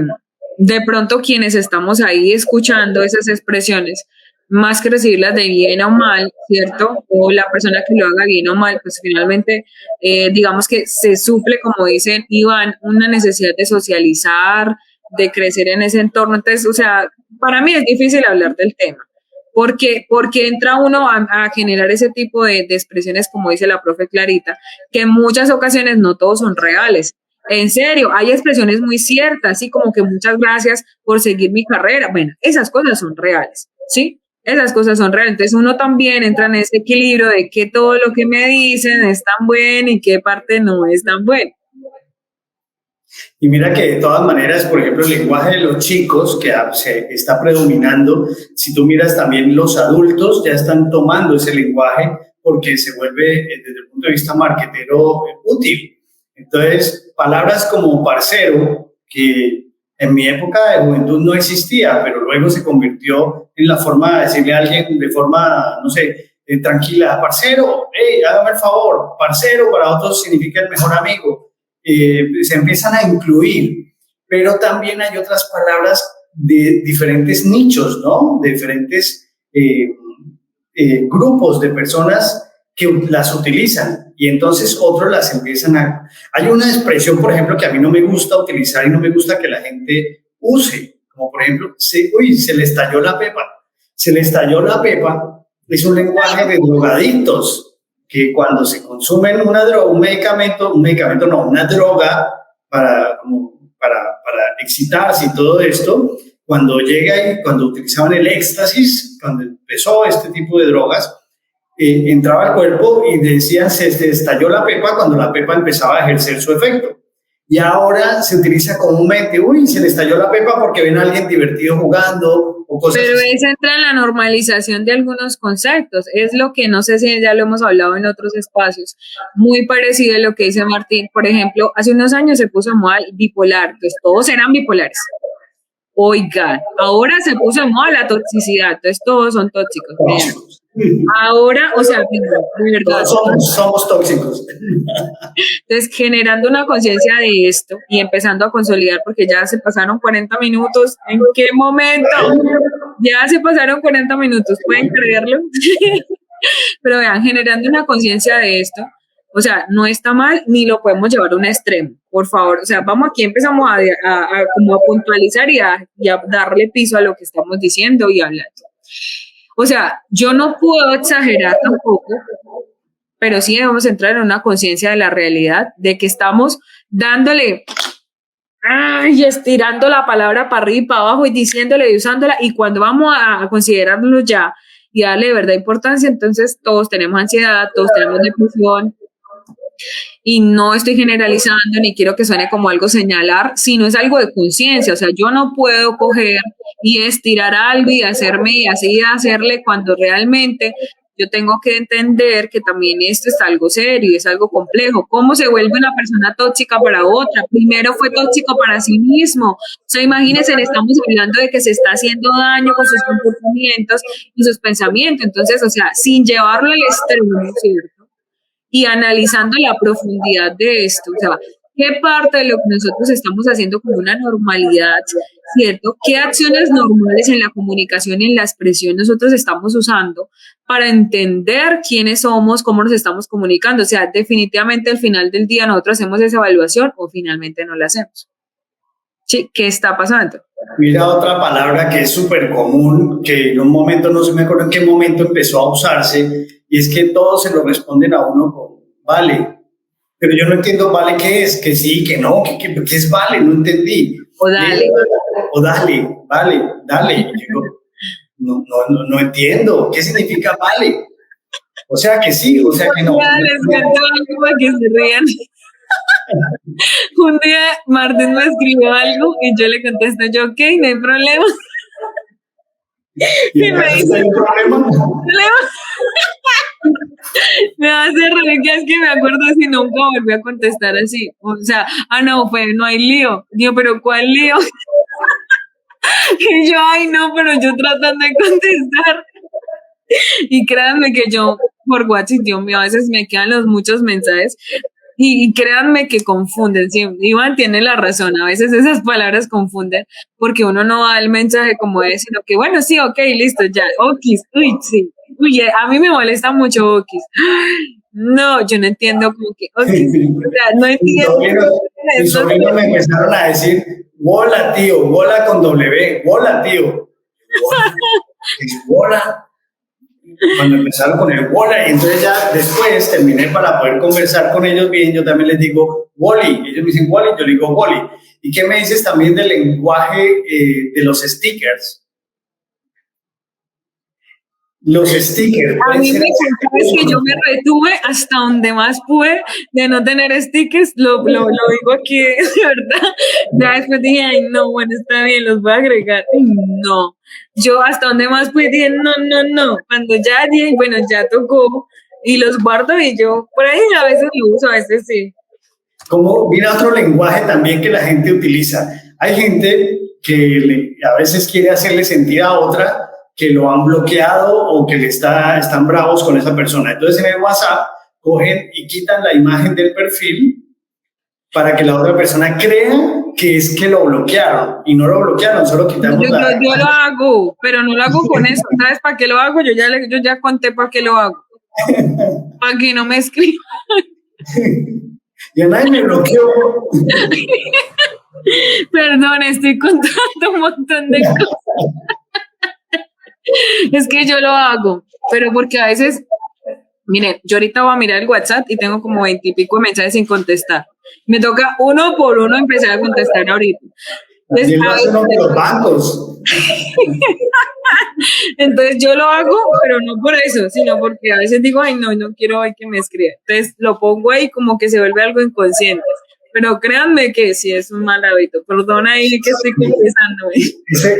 S1: de pronto quienes estamos ahí escuchando esas expresiones, más que recibirlas de bien o mal, ¿cierto? O la persona que lo haga bien o mal, pues finalmente digamos que se suple, como dicen Iván, una necesidad de socializar, de crecer en ese entorno. Entonces, o sea, para mí es difícil hablar del tema. Porque entra uno a generar ese tipo de expresiones, como dice la profe Clarita, que en muchas ocasiones no todos son reales. En serio, hay expresiones muy ciertas, así como que muchas gracias por seguir mi carrera. Bueno, esas cosas son reales, ¿sí? Esas cosas son reales. Entonces uno también entra en ese equilibrio de que todo lo que me dicen es tan bueno y qué parte no es tan bueno.
S2: Y mira que de todas maneras, por ejemplo, el lenguaje de los chicos que se está predominando, si tú miras también los adultos ya están tomando ese lenguaje porque se vuelve desde el punto de vista marketero útil. Entonces, palabras como parcero, que en mi época de juventud no existía, pero luego se convirtió en la forma de decirle a alguien de forma, no sé, tranquila, parcero, hey, hágame el favor, parcero para otros significa el mejor amigo. Se empiezan a incluir, pero también hay otras palabras de diferentes nichos, ¿no? De diferentes grupos de personas que las utilizan y entonces otros las empiezan a... Hay una expresión, por ejemplo, que a mí no me gusta utilizar y no me gusta que la gente use, como por ejemplo, se le estalló la pepa. Se le estalló la pepa es un lenguaje de drogadictos que cuando se consumen una droga, un medicamento no, una droga para excitarse y todo esto, cuando llega y cuando utilizaban el éxtasis, cuando empezó este tipo de drogas, entraba al cuerpo y decían se estalló la pepa cuando la pepa empezaba a ejercer su efecto. Y ahora se utiliza comúnmente, uy, se le estalló la pepa porque ven a alguien divertido jugando o cosas
S1: Pero
S2: así.
S1: eso entra en la normalización de algunos conceptos. Es lo que no sé si ya lo hemos hablado en otros espacios. Muy parecido a lo que dice Martín. Por ejemplo, hace unos años se puso de moda el bipolar. Pues todos eran bipolares. Oigan, ahora se puso de moda la toxicidad, entonces todos son tóxicos. Ahora, o sea, de verdad.
S2: Todos somos tóxicos.
S1: Entonces, generando una conciencia de esto y empezando a consolidar, porque ya se pasaron 40 minutos. ¿En qué momento? Ya se pasaron 40 minutos, ¿pueden creerlo? Pero vean, generando una conciencia de esto, o sea, no está mal ni lo podemos llevar a un extremo, por favor. O sea, vamos aquí, empezamos como a puntualizar y a darle piso a lo que estamos diciendo y hablando. O sea, yo no puedo exagerar tampoco, pero sí debemos entrar en una conciencia de la realidad, de que estamos dándole y estirando la palabra para arriba y para abajo y diciéndole y usándola, y cuando vamos a considerarlo ya y darle de verdad importancia, entonces todos tenemos ansiedad, todos tenemos depresión, y no estoy generalizando ni quiero que suene como algo señalar, sino es algo de conciencia. O sea, yo no puedo coger y estirar algo y hacerme y así hacerle cuando realmente yo tengo que entender que también esto es algo serio, es algo complejo. ¿Cómo se vuelve una persona tóxica para otra? Primero fue tóxico para sí mismo. O sea, imagínense, estamos hablando de que se está haciendo daño con sus comportamientos y sus pensamientos. Entonces, o sea, sin llevarlo al extremo, ¿cierto? Y analizando la profundidad de esto, o sea, qué parte de lo que nosotros estamos haciendo como una normalidad, ¿cierto? ¿Qué acciones normales en la comunicación y en la expresión nosotros estamos usando para entender quiénes somos, cómo nos estamos comunicando? O sea, definitivamente al final del día nosotros hacemos esa evaluación o finalmente no la hacemos. ¿Sí? ¿Qué está pasando?
S2: Mira, otra palabra que es súper común, que en un momento, no se me acuerdo en qué momento empezó a usarse, y es que todos se lo responden a uno con vale. Pero yo no entiendo vale qué es, que sí, que no, que es vale, no entendí.
S1: O dale.
S2: O dale, vale, dale. Y yo no entiendo, ¿qué significa vale? O sea que sí, o sea que no.
S1: Ya les cuento algo para que se rían. Un día Martín me escribió algo y yo le contesto, yo, ok, no hay problema.
S2: Y me dice, ¿hay un problema?
S1: Me hace reír, que es que me acuerdo si nunca volví a contestar así. O sea, no, pues no hay lío. Digo, pero ¿cuál lío? Y yo, ay, no, pero yo tratando de contestar. Y créanme que yo, por WhatsApp, Dios mío, a veces me quedan los muchos mensajes. Y créanme que confunden, sí, Iván tiene la razón, a veces esas palabras confunden porque uno no da el mensaje como es, sino que bueno, sí, ok, listo, ya, okis, uy, sí, uy, a mí me molesta mucho okis, no, yo no entiendo como que okis, o sea, no entiendo.
S2: Mis sobrinos me empezaron a decir, bola, tío, bola con W, bola, tío, bola, es bola. Cuando empezaron con el bola, y entonces ya después terminé para poder conversar con ellos bien, yo también les digo Wally, ellos me dicen Wally, yo les digo Wally. ¿Y qué me dices también del lenguaje de los stickers? Los stickers.
S1: A mí me encanta, es que yo me retuve hasta donde más pude de no tener stickers, lo digo aquí, de verdad. Ya después dije, ay, no, bueno, está bien, los voy a agregar. No, yo hasta donde más pude dije, no. Cuando ya dije, bueno, ya tocó y los guardo y yo por ahí a veces lo uso, a veces sí.
S2: Como mira otro lenguaje también que la gente utiliza. Hay gente que a veces quiere hacerle sentir a otra que lo han bloqueado o que están bravos con esa persona. Entonces en el WhatsApp cogen y quitan la imagen del perfil para que la otra persona crea que es que lo bloquearon y no lo bloquearon, solo quitamos
S1: yo lo hago, pero no lo hago con eso. ¿Sabes para qué lo hago? Yo ya conté para qué lo hago. Para que no me escriban.
S2: Y a nadie me bloqueó.
S1: Perdón, estoy contando un montón de cosas. Es que yo lo hago, pero porque a veces, miren, yo ahorita voy a mirar el WhatsApp y tengo como 20 y pico de mensajes sin contestar. Me toca uno por uno empezar a contestar ahorita.
S2: Entonces, los bancos.
S1: Entonces yo lo hago, pero no por eso, sino porque a veces digo, ay, no quiero hoy que me escriba. Entonces lo pongo ahí como que se vuelve algo inconsciente. Pero créanme que sí es un mal hábito. Perdona ahí que estoy confesándome.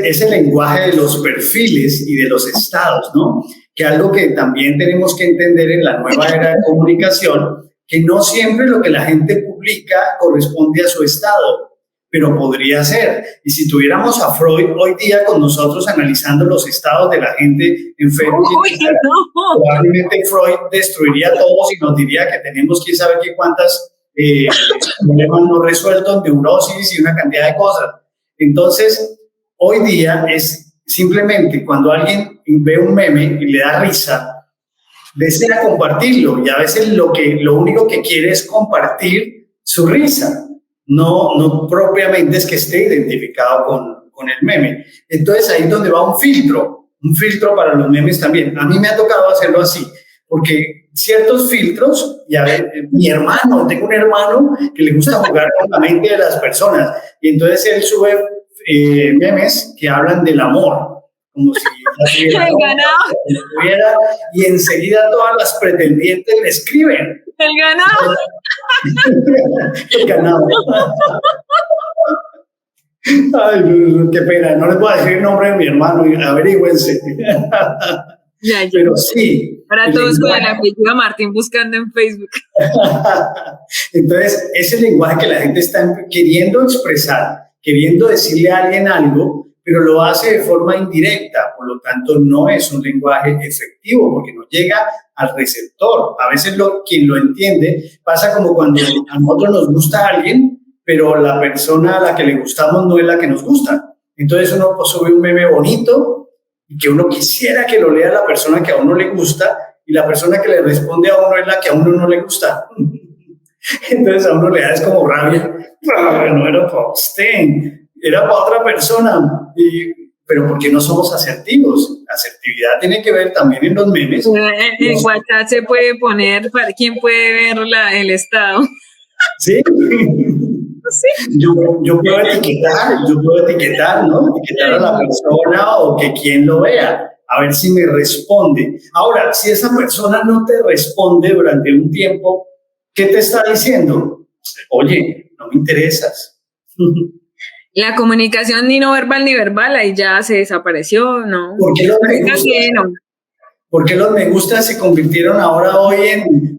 S2: Ese lenguaje de los perfiles y de los estados, ¿no? Que algo que también tenemos que entender en la nueva era de comunicación, que no siempre lo que la gente publica corresponde a su estado. pero podría ser. Y si tuviéramos a Freud hoy día con nosotros analizando los estados de la gente en Facebook, probablemente Freud destruiría a todos y nos diría que tenemos quién sabe qué cuántas problemas no resueltos, neurosis y una cantidad de cosas. Entonces, hoy día es simplemente cuando alguien ve un meme y le da risa, desea compartirlo, y a veces lo único que quiere es compartir su risa, no propiamente es que esté identificado con el meme. Entonces ahí es donde va un filtro para los memes también. A mí me ha tocado hacerlo así, porque ciertos filtros, y a ver, tengo un hermano que le gusta jugar con la mente de las personas, y entonces él sube memes que hablan del amor, como si tuviera, y enseguida todas las pretendientes le escriben.
S1: El ganado.
S2: El ganado. Ay, qué pena, no les voy a decir el nombre de mi hermano, averígüense.
S1: Ya.
S2: Pero sí.
S1: Para todos con el apellido Martín buscando en Facebook.
S2: Entonces, ese lenguaje que la gente está queriendo expresar, queriendo decirle a alguien algo, pero lo hace de forma indirecta, por lo tanto no es un lenguaje efectivo porque no llega al receptor. A veces quien lo entiende pasa como cuando a nosotros nos gusta alguien, pero la persona a la que le gustamos no es la que nos gusta. Entonces uno sube un meme bonito y que uno quisiera que lo lea la persona que a uno le gusta, y la persona que le responde a uno es la que a uno no le gusta. Entonces a uno le da es como rabia. No era para usted, era para otra persona. Pero ¿por qué no somos asertivos? Asertividad tiene que ver también en los memes.
S1: En WhatsApp se puede poner, ¿para quién puede ver el estado?
S2: Sí. Sí. Yo puedo etiquetar, ¿no? Etiquetar a la persona o que quien lo vea, a ver si me responde. Ahora, si esa persona no te responde durante un tiempo, ¿qué te está diciendo? Oye, no me interesas.
S1: La comunicación ni no verbal ni verbal, ahí ya se desapareció, ¿no?
S2: ¿Por qué los me gusta se convirtieron ahora hoy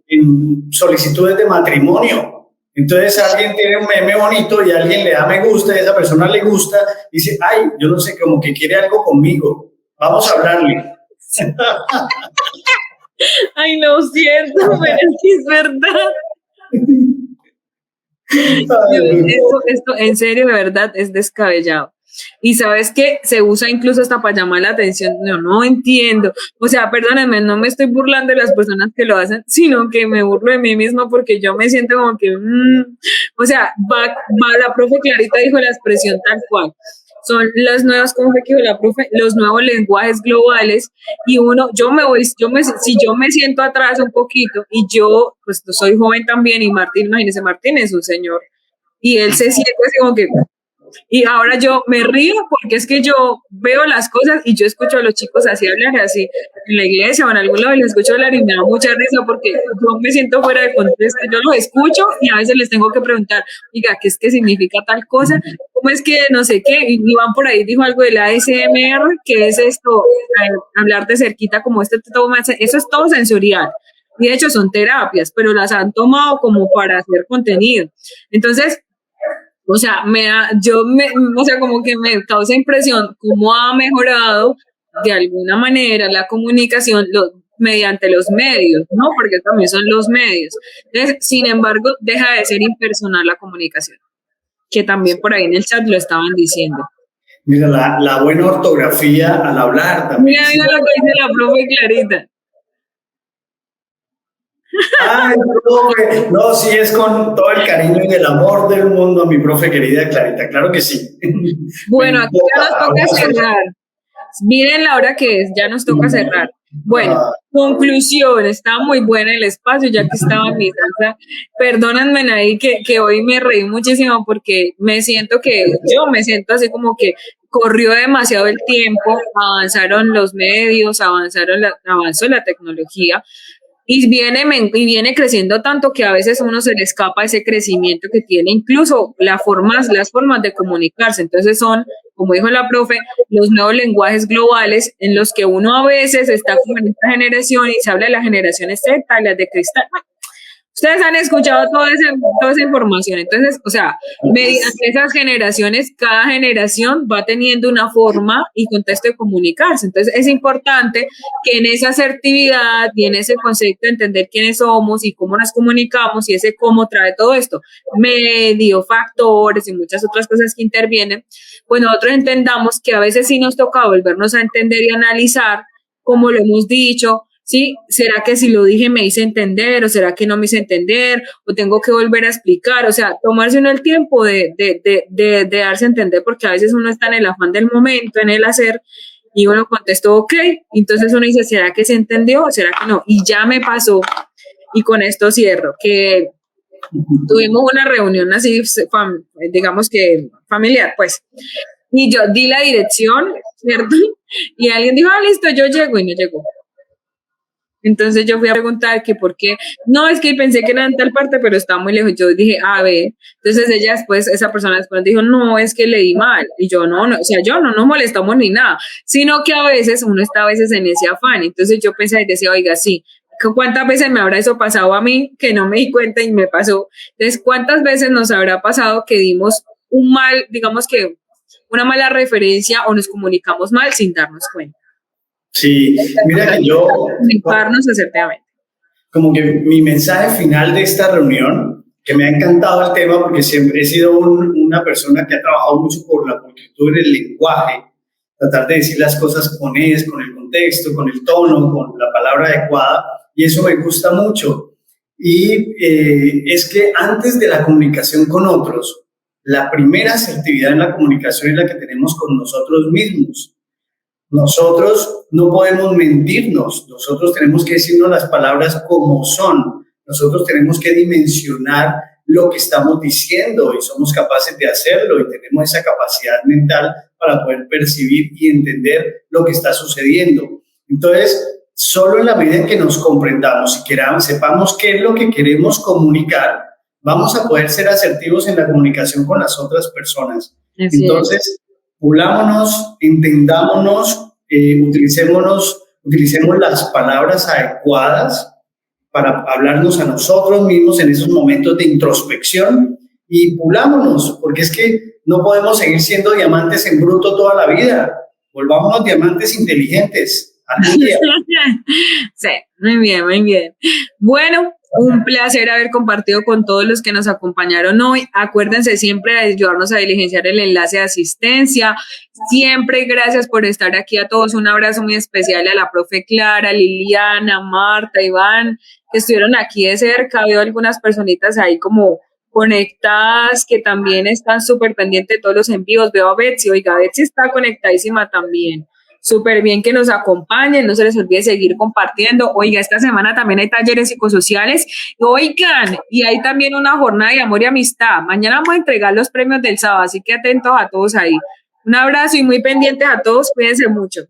S2: en solicitudes de matrimonio? Entonces alguien tiene un meme bonito y alguien le da me gusta y a esa persona le gusta y dice, ay, yo no sé, como que quiere algo conmigo, vamos a hablarle.
S1: Ay, lo siento, pero es verdad. Esto en serio, de verdad, es descabellado. Y sabes que se usa incluso hasta para llamar la atención. No entiendo. O sea, perdónenme, no me estoy burlando de las personas que lo hacen, sino que me burlo de mí misma porque yo me siento como que, o sea, la profe Clarita dijo la expresión tal cual. Son las nuevas, como fue que dijo la profe, los nuevos lenguajes globales, y si yo me siento atrás un poquito, y yo, pues soy joven también, y Martín, imagínese, Martín es un señor, y él se siente así como que, y ahora yo me río porque es que yo veo las cosas y yo escucho a los chicos así hablar, así en la iglesia o en algún lado, y les escucho hablar y me da mucha risa porque yo me siento fuera de contexto. Yo los escucho y a veces les tengo que preguntar, oiga, ¿qué es que significa tal cosa? ¿Cómo es que no sé qué? Y Iván por ahí dijo algo de la ASMR, que es esto, hablar de cerquita como eso es todo sensorial. Y de hecho son terapias, pero las han tomado como para hacer contenido. Entonces, o sea, como que me causa impresión cómo ha mejorado de alguna manera la comunicación mediante los medios, ¿no? Porque también son los medios. Entonces, sin embargo, deja de ser impersonal la comunicación, que también por ahí en el chat lo estaban diciendo.
S2: Mira, la buena ortografía al hablar también.
S1: Mira lo que dice la profe Clarita.
S2: Ay, profe, no, sí, es con todo el cariño y el amor del mundo a mi profe querida Clarita, claro que sí.
S1: Bueno, aquí ya nos toca cerrar. Miren la hora que es, ya nos toca cerrar. Bueno, conclusión, está muy buena el espacio, ya que estaba en mi salsa. Perdónenme ahí que hoy me reí muchísimo porque yo me siento así como que corrió demasiado el tiempo, avanzaron los medios, avanzó la tecnología. Y viene creciendo tanto que a veces a uno se le escapa ese crecimiento que tiene, incluso las formas de comunicarse. Entonces son, como dijo la profe, los nuevos lenguajes globales en los que uno a veces está como en esta generación y se habla de las generaciones Z, las de cristal. Ustedes han escuchado toda esa información. Entonces, o sea, mediante esas generaciones, cada generación va teniendo una forma y contexto de comunicarse. Entonces, es importante que en esa asertividad y en ese concepto de entender quiénes somos y cómo nos comunicamos y ese cómo trae todo esto, medio, factores y muchas otras cosas que intervienen, pues nosotros entendamos que a veces sí nos toca volvernos a entender y analizar, como lo hemos dicho. ¿Sí? ¿Será que si lo dije me hice entender o será que no me hice entender o tengo que volver a explicar? O sea, tomarse uno el tiempo de darse a entender, porque a veces uno está en el afán del momento, en el hacer, y uno contestó ok, entonces uno dice, ¿será que se entendió o será que no? Y ya me pasó, y con esto cierro, que tuvimos una reunión así, digamos que familiar, pues, y yo di la dirección, ¿cierto? Y alguien dijo, listo, yo llego, y no llegó. Entonces yo fui a preguntar que por qué, no, es que pensé que era en tal parte, pero está muy lejos. Yo dije, a ver, entonces esa persona después dijo, no, es que leí mal. Y yo, no, o sea, yo no nos molestamos ni nada, sino que a veces uno está a veces en ese afán. Entonces yo pensé y decía, oiga, sí, ¿cuántas veces me habrá eso pasado a mí que no me di cuenta y me pasó? Entonces, ¿cuántas veces nos habrá pasado que dimos digamos que una mala referencia o nos comunicamos mal sin darnos cuenta?
S2: Sí, mira que yo,
S1: Comunicarnos asertivamente.
S2: como que mi mensaje final de esta reunión, que me ha encantado el tema porque siempre he sido una persona que ha trabajado mucho por la pulcritud en el lenguaje, tratar de decir las cosas con el contexto, con el tono, con la palabra adecuada, y eso me gusta mucho. Y es que antes de la comunicación con otros, la primera asertividad en la comunicación es la que tenemos con nosotros mismos. Nosotros no podemos mentirnos, nosotros tenemos que decirnos las palabras como son, nosotros tenemos que dimensionar lo que estamos diciendo y somos capaces de hacerlo y tenemos esa capacidad mental para poder percibir y entender lo que está sucediendo. Entonces, solo en la medida en que nos comprendamos y sepamos qué es lo que queremos comunicar, vamos a poder ser asertivos en la comunicación con las otras personas. Entonces, pulámonos, entendámonos, utilicemos las palabras adecuadas para hablarnos a nosotros mismos en esos momentos de introspección y pulámonos, porque es que no podemos seguir siendo diamantes en bruto toda la vida. Volvámonos diamantes inteligentes algún día.
S1: Sí, muy bien, muy bien. Bueno, un placer haber compartido con todos los que nos acompañaron hoy. Acuérdense siempre de ayudarnos a diligenciar el enlace de asistencia. Siempre gracias por estar aquí a todos. Un abrazo muy especial a la profe Clara, Liliana, Marta, Iván, que estuvieron aquí de cerca. Veo algunas personitas ahí como conectadas que también están súper pendientes de todos los envíos. Veo a Betsy, oiga, Betsy está conectadísima también. Súper bien que nos acompañen, no se les olvide seguir compartiendo. Oiga, esta semana también hay talleres psicosociales. Oigan, y hay también una jornada de amor y amistad. Mañana vamos a entregar los premios del sábado, así que atentos a todos ahí. Un abrazo y muy pendientes a todos, cuídense mucho.